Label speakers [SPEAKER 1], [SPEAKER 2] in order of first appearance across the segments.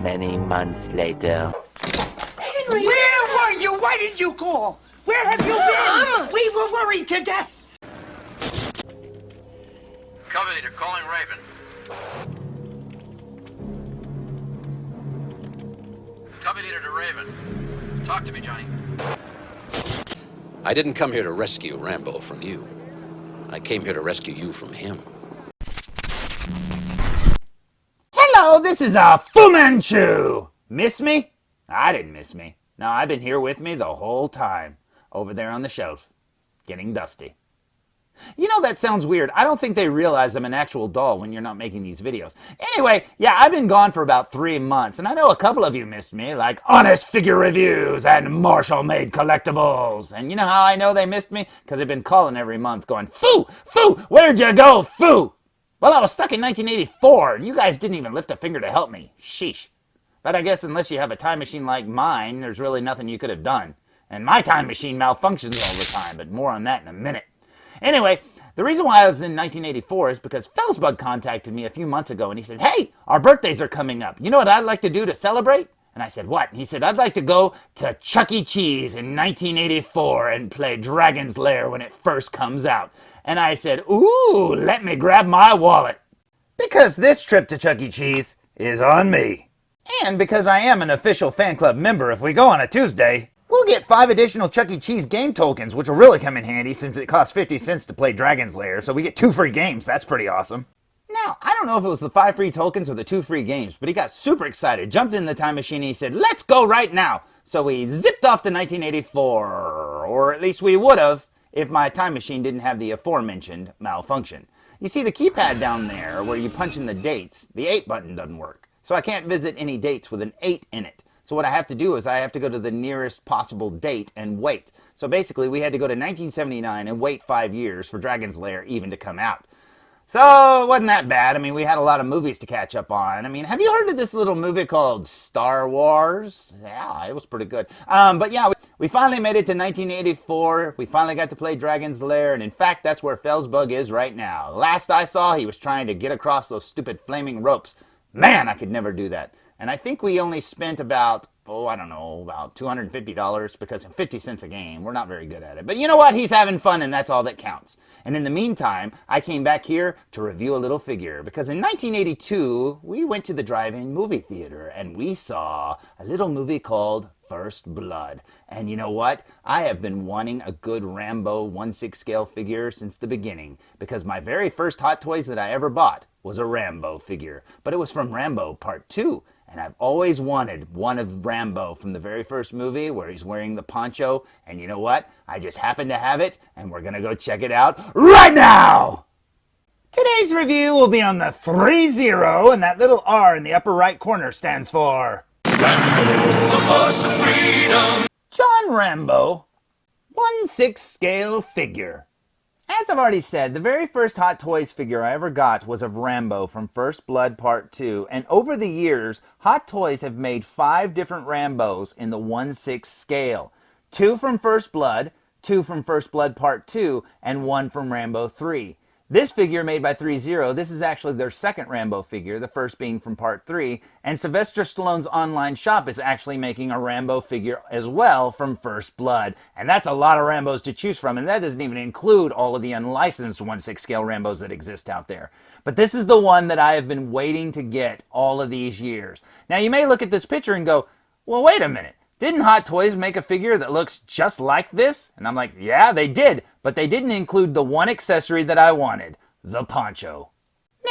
[SPEAKER 1] Many months later.
[SPEAKER 2] Henry! Where were you? Why did you call? Where have you been? We were worried to death.
[SPEAKER 3] Cover leader calling Raven. Cover leader to Raven. Talk to me, Johnny.
[SPEAKER 4] I didn't come here to rescue Rambo from you. I came here to rescue you from him.
[SPEAKER 5] Hello, this is Fu Manchu. Miss me? I didn't miss me. No, I've been here with me the whole time. Over there on the shelf. Getting dusty. You know, that sounds weird. I don't think they realize I'm an actual doll when you're not making these videos. Anyway, yeah, I've been gone for about 3 months, and I know a couple of you missed me, like Honest Figure Reviews and Marshall-Made Collectibles. And you know how I know they missed me? Because I've been calling every month going, Foo! Foo! Where'd you go, Foo? Well, I was stuck in 1984, and you guys didn't even lift a finger to help me. Sheesh. But I guess unless you have a time machine like mine, there's really nothing you could have done. And my time machine malfunctions all the time, but more on that in a minute. Anyway, the reason why I was in 1984 is because felzbug contacted me a few months ago, and he said, hey, our birthdays are coming up. You know what I'd like to do to celebrate? And I said, what? And he said, I'd like to go to Chuck E. Cheese in 1984 and play Dragon's Lair when it first comes out. And I said, ooh, let me grab my wallet. Because this trip to Chuck E. Cheese is on me. And because I am an official fan club member, if we go on a Tuesday, we'll get 5 additional Chuck E. Cheese game tokens, which will really come in handy since it costs 50 cents to play Dragon's Lair, so we get 2 free games. That's pretty awesome. Now, I don't know if it was the 5 free tokens or the 2 free games, but he got super excited, jumped in the time machine, and he said, let's go right now. So we zipped off to 1984, or at least we would have if my time machine didn't have the aforementioned malfunction. You see the keypad down there where you punch in the dates, the 8 button doesn't work. So I can't visit any dates with an 8 in it. So what I have to do is I have to go to the nearest possible date and wait. So basically we had to go to 1979 and wait 5 years for Dragon's Lair even to come out. So it wasn't that bad. I mean, we had a lot of movies to catch up on. I mean, have you heard of this little movie called Star Wars? Yeah, it was pretty good. But yeah, we finally made it to 1984. We finally got to play Dragon's Lair. And in fact, that's where felzbug is right now. Last I saw, he was trying to get across those stupid flaming ropes. Man, I could never do that. And I think we only spent about, about $250 because 50 cents a game. We're not very good at it. But you know what? He's having fun, and that's all that counts. And in the meantime, I came back here to review a little figure because in 1982, we went to the drive-in movie theater and we saw a little movie called First Blood. And you know what? I have been wanting a good Rambo 1/6 scale figure since the beginning because my very first Hot Toys that I ever bought was a Rambo figure. But it was from Rambo Part 2. And I've always wanted one of Rambo from the very first movie where he's wearing the poncho. And you know what? I just happen to have it, and we're going to go check it out right now! Today's review will be on the Threezero, and that little R in the upper right corner stands for Rambo, the Horse of Freedom. John Rambo, 1/6 scale figure. As I've already said, the very first Hot Toys figure I ever got was of Rambo from First Blood Part 2, and over the years, Hot Toys have made 5 different Rambos in the 1/6 scale. 2 from First Blood, 2 from First Blood Part 2, and 1 from Rambo 3. This figure made by Threezero, this is actually their second Rambo figure, the first being from Part 3, and Sylvester Stallone's online shop is actually making a Rambo figure as well from First Blood. And that's a lot of Rambos to choose from, and that doesn't even include all of the unlicensed 1/6 scale Rambos that exist out there. But this is the one that I have been waiting to get all of these years. Now you may look at this picture and go, well, wait a minute. Didn't Hot Toys make a figure that looks just like this? And I'm like, yeah, they did. But they didn't include the one accessory that I wanted, the poncho.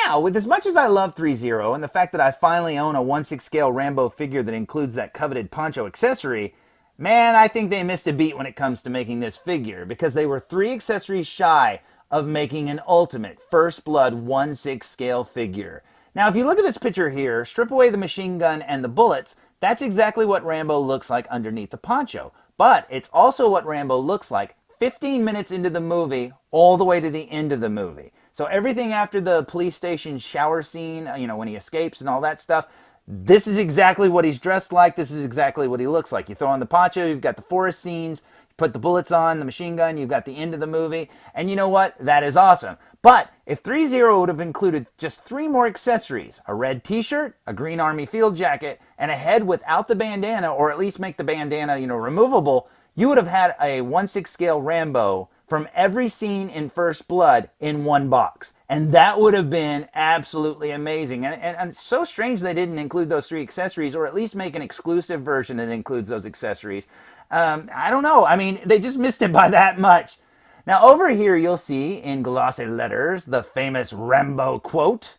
[SPEAKER 5] Now, with as much as I love Threezero and the fact that I finally own a 1/6 scale Rambo figure that includes that coveted poncho accessory, man, I think they missed a beat when it comes to making this figure because they were 3 accessories shy of making an ultimate First Blood 1/6 scale figure. Now, if you look at this picture here, strip away the machine gun and the bullets, that's exactly what Rambo looks like underneath the poncho. But it's also what Rambo looks like 15 minutes into the movie all the way to the end of the movie. So everything after the police station shower scene, when he escapes and all that stuff, this is exactly what he's dressed like. This is exactly what he looks like. You throw on the poncho, you've got the forest scenes, put the bullets on, the machine gun, you've got the end of the movie, and you know what? That is awesome. But if Threezero would have included just 3 more accessories, a red t-shirt, a green army field jacket, and a head without the bandana, or at least make the bandana, removable, you would have had a 1/6 scale Rambo from every scene in First Blood in one box. And that would have been absolutely amazing. And it's so strange they didn't include those 3 accessories, or at least make an exclusive version that includes those accessories. I don't know. I mean, they just missed it by that much. Now, over here, you'll see in glossy letters the famous Rambo quote.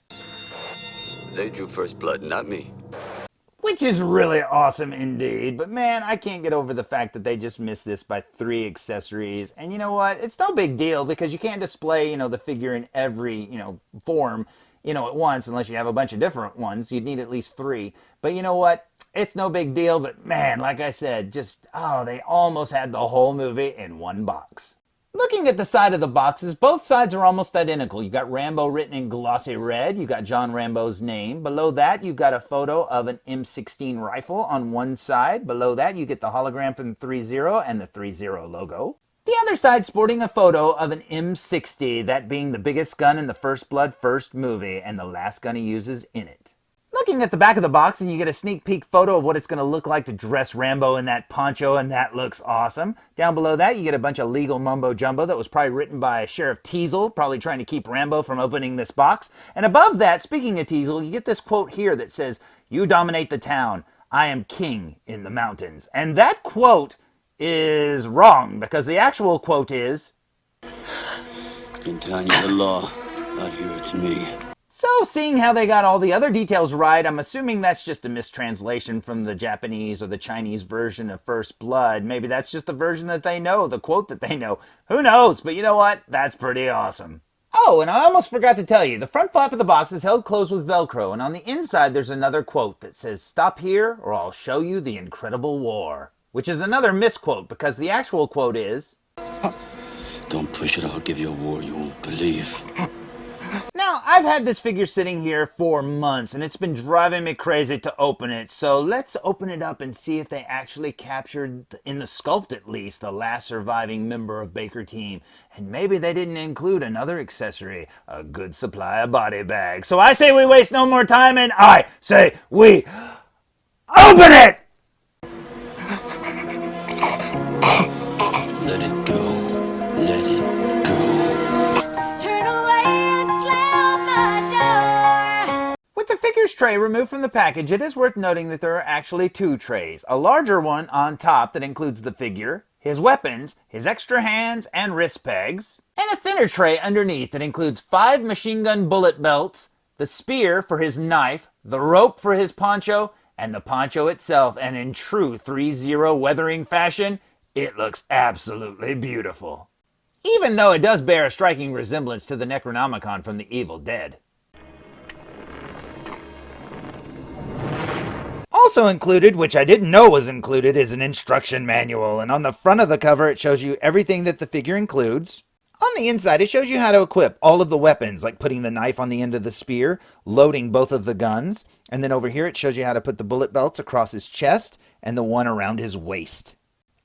[SPEAKER 4] They drew first blood, not me.
[SPEAKER 5] Which is really awesome indeed. But man, I can't get over the fact that they just missed this by 3 accessories. And you know what? It's no big deal because you can't display, the figure in every, form, at once unless you have a bunch of different ones. You'd need at least 3. But you know what? It's no big deal. But man, like I said, they almost had the whole movie in one box. Looking at the side of the boxes, both sides are almost identical. You've got Rambo written in glossy red. You've got John Rambo's name. Below that, you've got a photo of an M16 rifle on one side. Below that, you get the hologram from Threezero and the Threezero logo. The other side sporting a photo of an M60, that being the biggest gun in the First Blood first movie and the last gun he uses in it. Looking at the back of the box, and you get a sneak peek photo of what it's going to look like to dress Rambo in that poncho, and that looks awesome. Down below that, you get a bunch of legal mumbo-jumbo that was probably written by Sheriff Teasel, probably trying to keep Rambo from opening this box. And above that, speaking of Teasel, you get this quote here that says, "You dominate the town. I am king in the mountains." And that quote is wrong, because the actual quote is,
[SPEAKER 6] "In town you're the law. Out here it's me."
[SPEAKER 5] So, seeing how they got all the other details right, I'm assuming that's just a mistranslation from the Japanese or the Chinese version of First Blood. Maybe that's just the version that they know, the quote that they know. Who knows? But you know what? That's pretty awesome. Oh, and I almost forgot to tell you, the front flap of the box is held closed with Velcro, and on the inside there's another quote that says, "Stop here or I'll show you the incredible war." Which is another misquote, because the actual quote is,
[SPEAKER 6] "Don't push it, I'll give you a war you won't believe."
[SPEAKER 5] Now, I've had this figure sitting here for months, and it's been driving me crazy to open it. So let's open it up and see if they actually captured, in the sculpt at least, the last surviving member of Baker Team. And maybe they didn't include another accessory, a good supply of body bags. So I say we waste no more time, and I say we open it!
[SPEAKER 6] Let it go. Let it go.
[SPEAKER 7] Turn away and slam the door.
[SPEAKER 5] With the figures tray removed from the package, it is worth noting that there are actually 2 trays. A larger one on top that includes the figure, his weapons, his extra hands and wrist pegs, and a thinner tray underneath that includes 5 machine gun bullet belts, the spear for his knife, the rope for his poncho, and the poncho itself. And in true Threezero weathering fashion, it looks absolutely beautiful. Even though it does bear a striking resemblance to the Necronomicon from the Evil Dead. Also included, which I didn't know was included, is an instruction manual. And on the front of the cover, it shows you everything that the figure includes. On the inside, it shows you how to equip all of the weapons, like putting the knife on the end of the spear, loading both of the guns. And then over here, it shows you how to put the bullet belts across his chest and the one around his waist.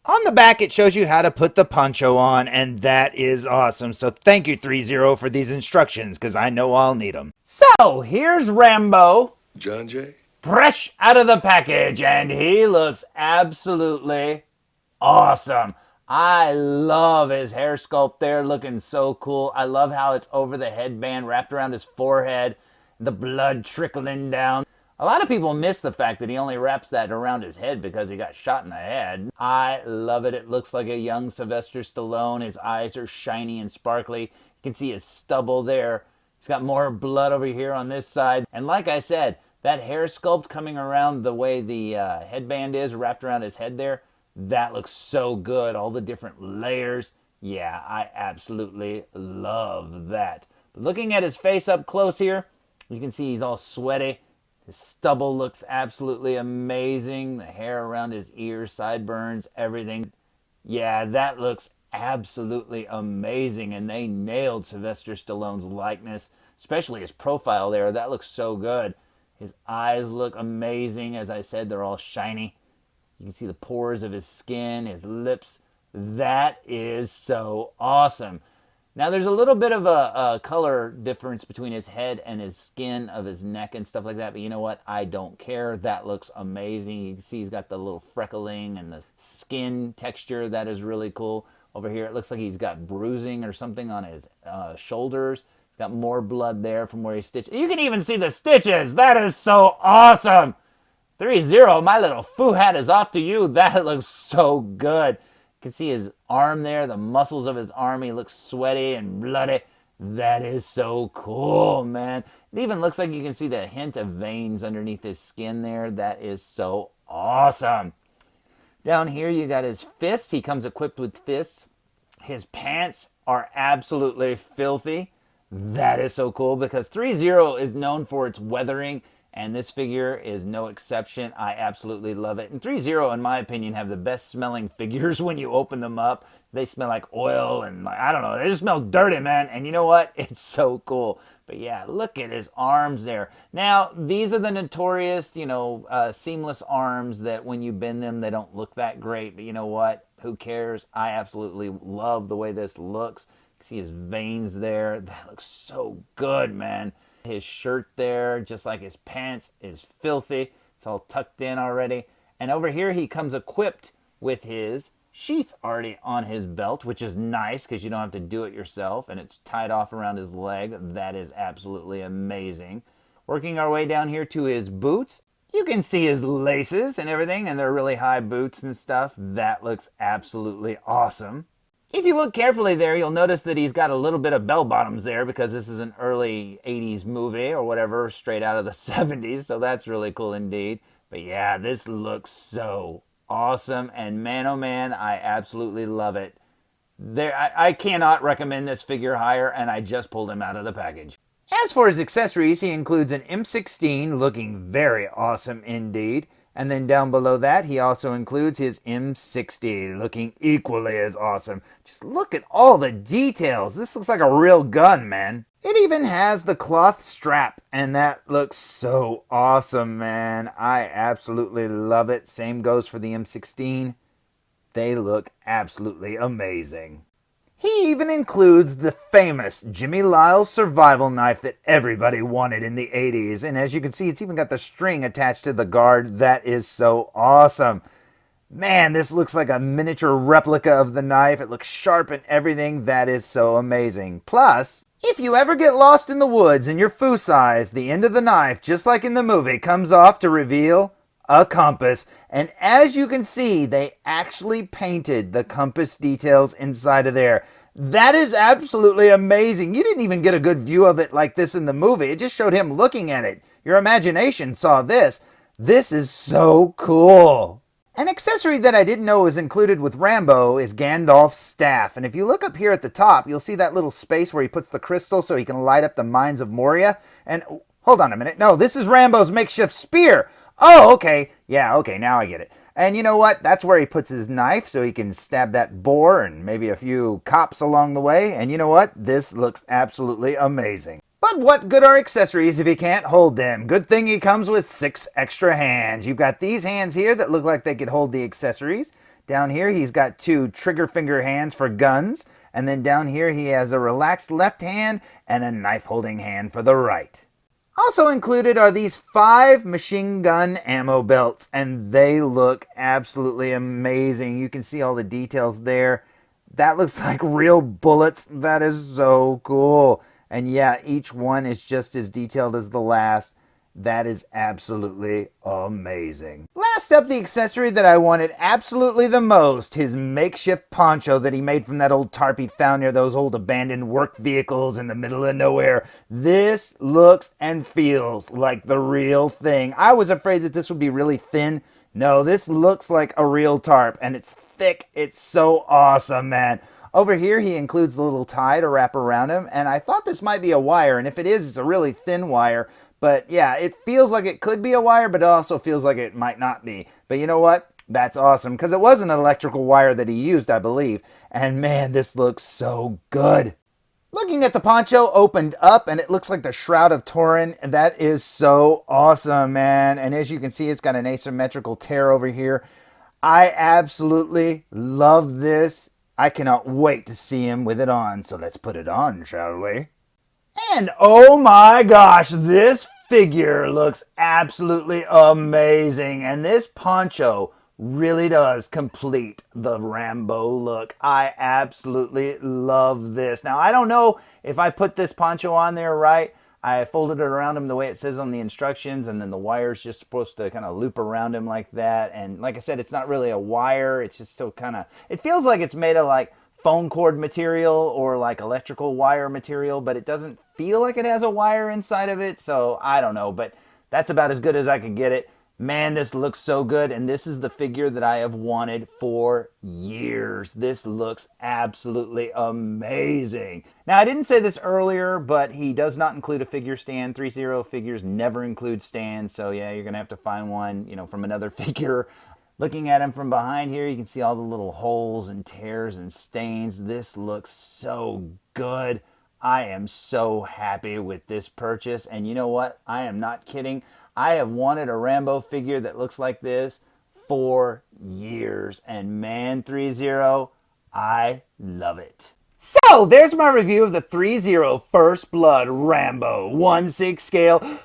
[SPEAKER 5] On the back, it shows you how to put the poncho on, and that is awesome. So thank you, Threezero, for these instructions, because I know I'll need them. So, here's Rambo.
[SPEAKER 6] John Jay?
[SPEAKER 5] Fresh out of the package, and he looks absolutely awesome. I love his hair sculpt there, looking so cool. I love how it's over the headband, wrapped around his forehead, the blood trickling down. A lot of people miss the fact that he only wraps that around his head because he got shot in the head. I love it. It looks like a young Sylvester Stallone. His eyes are shiny and sparkly. You can see his stubble there. He's got more blood over here on this side. And like I said, that hair sculpt coming around the way the headband is wrapped around his head there, that looks so good. All the different layers. Yeah, I absolutely love that. But looking at his face up close here, you can see he's all sweaty. His stubble looks absolutely amazing. The hair around his ears, sideburns, everything. Yeah, that looks absolutely amazing. And they nailed Sylvester Stallone's likeness, especially his profile there. That looks so good. His eyes look amazing. As I said, they're all shiny. You can see the pores of his skin, his lips That is so awesome. Now, there's a little bit of a color difference between his head and his skin of his neck and stuff like that, but you know what? I don't care. That looks amazing. You can see he's got the little freckling and the skin texture. That is really cool. Over here, it looks like he's got bruising or something on his shoulders. He's got more blood there from where he stitched. You can even see the stitches. That is so awesome. 3-0, my little foo hat is off to you. That looks so good. You can see his arm there, the muscles of his arm. He looks sweaty and bloody. That is so cool, man. It even looks like you can see the hint of veins underneath his skin there. That is so awesome. Down here, you got his fists. He comes equipped with fists. His pants are absolutely filthy. That is so cool because 3-0 is known for its weathering, and this figure is no exception. I absolutely love it. And 3-0, in my opinion, have the best smelling figures when you open them up. They smell like oil and I don't know. They just smell dirty, man. And you know what? It's so cool. But yeah, look at his arms there. Now, these are the notorious, seamless arms that when you bend them, they don't look that great. But you know what? Who cares? I absolutely love the way this looks. You see his veins there. That looks so good, man. His shirt there, just like his pants, is filthy. It's all tucked in already. And over here, he comes equipped with his sheath already on his belt, which is nice because you don't have to do it yourself. And it's tied off around his leg. That is absolutely amazing. Working our way down here to his boots. You can see his laces and everything, and they're really high boots and stuff. That looks absolutely awesome. If you look carefully there, you'll notice that he's got a little bit of bell bottoms there because this is an early 80s movie or whatever, straight out of the 70s. So that's really cool indeed. But yeah, this looks so awesome. And man, oh man, I absolutely love it. I cannot recommend this figure higher, and I just pulled him out of the package. As for his accessories, he includes an M16 looking very awesome indeed. And then down below that, he also includes his M60, looking equally as awesome. Just look at all the details. This looks like a real gun, man. It even has the cloth strap, and that looks so awesome, man. I absolutely love it. Same goes for the M16. They look absolutely amazing. He even includes the famous Jimmy Lyle's survival knife that everybody wanted in the 80s. And as you can see, it's even got the string attached to the guard. That is so awesome. Man, this looks like a miniature replica of the knife. It looks sharp and everything. That is so amazing. Plus, if you ever get lost in the woods and you're foo size, the end of the knife, just like in the movie, comes off to reveal a compass. And as you can see, they actually painted the compass details inside of there. That is absolutely amazing. You didn't even get a good view of it like this in the movie. It just showed him looking at it. Your imagination saw this. This is so cool. An accessory that I didn't know was included with Rambo is Gandalf's staff. And if you look up here at the top, you'll see that little space where he puts the crystal so he can light up the mines of Moria. And hold on a minute. No, this is Rambo's makeshift spear. Oh, okay. Yeah, okay, now I get it. And you know what? That's where he puts his knife so he can stab that boar and maybe a few cops along the way. And you know what? This looks absolutely amazing. But what good are accessories if you can't hold them? Good thing he comes with 6 extra hands. You've got these hands here that look like they could hold the accessories. Down here, he's got 2 trigger finger hands for guns. And then down here, he has a relaxed left hand and a knife-holding hand for the right. Also included are these 5 machine gun ammo belts, and they look absolutely amazing. You can see all the details there. That looks like real bullets. That is so cool. And yeah, each one is just as detailed as the last. That is absolutely amazing. Last up, the accessory that I wanted absolutely the most, his makeshift poncho that he made from that old tarp he found near those old abandoned work vehicles in the middle of nowhere. This looks and feels like the real thing. I was afraid that this would be really thin. No, this looks like a real tarp, and it's thick. It's so awesome, man. Over here, he includes the little tie to wrap around him, and I thought this might be a wire, and if it is, it's a really thin wire. But yeah, it feels like it could be a wire, but it also feels like it might not be. But you know what? That's awesome, because it was an electrical wire that he used, I believe. And man, this looks so good. Looking at the poncho opened up, and it looks like the Shroud of Turin. That is so awesome, man. And as you can see, it's got an asymmetrical tear over here. I absolutely love this. I cannot wait to see him with it on, so let's put it on, shall we? And oh my gosh, this figure looks absolutely amazing. And this poncho really does complete the Rambo look. I absolutely love this. Now, I don't know if I put this poncho on there right. I folded it around him the way it says on the instructions, and then the wire's just supposed to kind of loop around him like that. And like I said, it's not really a wire. It's just so kind of, it feels like it's made of like phone cord material or like electrical wire material, but it doesn't feel like it has a wire inside of it. So I don't know, but that's about as good as I could get it. Man, this looks so good, and this is the figure that I have wanted for years. This looks absolutely amazing. Now, I didn't say this earlier, but he does not include a figure stand. Threezero figures never include stands, so yeah, you're going to have to find one, from another figure. Looking at him from behind here, you can see all the little holes and tears and stains. This looks so good. I am so happy with this purchase, and you know what? I am not kidding. I have wanted a Rambo figure that looks like this for years. And man, Threezero, I love it. So, there's my review of the Threezero First Blood Rambo 1/6 scale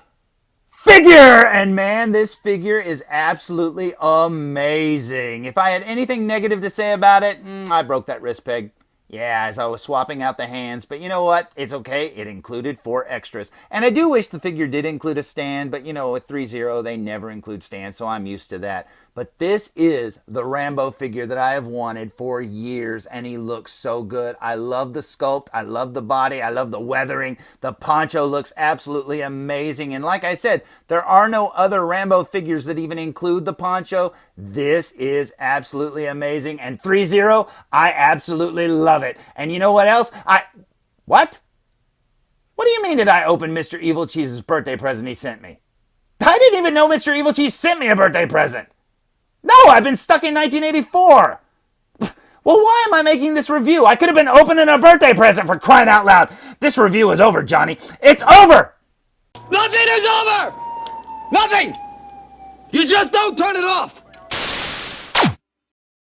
[SPEAKER 5] figure. And man, this figure is absolutely amazing. If I had anything negative to say about it, I broke that wrist peg. Yeah, as I was swapping out the hands, but you know what? It's okay. It included 4 extras. And I do wish the figure did include a stand, but with Threezero, they never include stands, so I'm used to that. But this is the Rambo figure that I have wanted for years, and he looks so good. I love the sculpt. I love the body. I love the weathering. The poncho looks absolutely amazing. And like I said, there are no other Rambo figures that even include the poncho. This is absolutely amazing. And Threezero, I absolutely love it. And you know what else? What? What do you mean did I open Mr. Evilcheese's birthday present he sent me? I didn't even know Mr. Evilcheese sent me a birthday present. No, I've been stuck in 1984. Well, why am I making this review? I could have been opening a birthday present, for crying out loud. This review is over, Johnny. It's over!
[SPEAKER 6] Nothing is over! Nothing! You just don't turn it off!